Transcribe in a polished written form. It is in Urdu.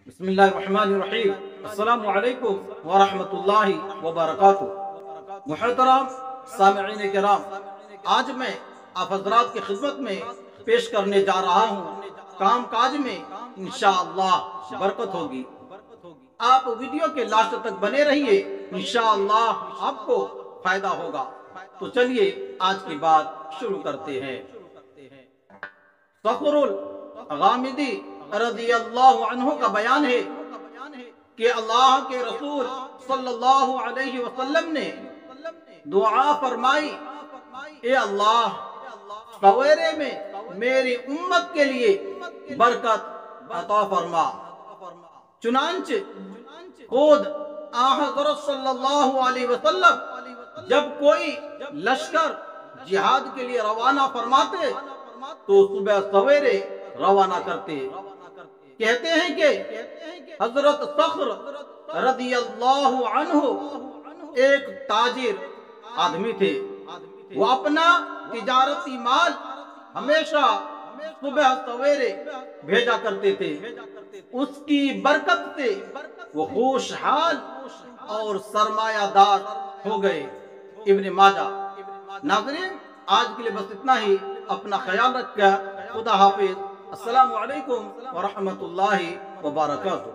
بسم اللہ الرحمن الرحیم۔ السلام علیکم ورحمۃ اللہ وبرکاتہ۔ محترم سامعین کرام، آج میں آپ حضرات کی خدمت میں پیش کرنے جا رہا ہوں کام کاج میں انشاءاللہ برکت ہوگی۔ آپ ویڈیو کے لاسٹ تک بنے رہیے، انشاءاللہ آپ کو فائدہ ہوگا۔ تو چلیے آج کی بات شروع کرتے ہیں۔ صخر الغامدی رضی اللہ عنہ کا بیان ہے کہ اللہ کے رسول صلی اللہ علیہ وسلم نے دعا فرمائی، اے اللہ سویرے میں میری امت کے لیے برکت عطا فرما۔ چنانچہ خود حضرت صلی اللہ علیہ وسلم جب کوئی لشکر جہاد کے لیے روانہ فرماتے تو صبح سویرے روانہ کرتے۔ کہتے ہیں کہ حضرت صخر رضی اللہ عنہ ایک تاجر آدمی تھے۔ وہ اپنا تجارتی مال ہمیشہ صبح سویرے بھیجا کرتے تھے۔ اس کی برکت سے وہ خوشحال اور سرمایہ دار ہو گئے۔ ابن ماجہ۔ ناظرین، آج کے لیے بس اتنا ہی۔ اپنا خیال رکھ کر خدا حافظ۔ السلام علیکم ورحمۃ اللہ وبرکاتہ۔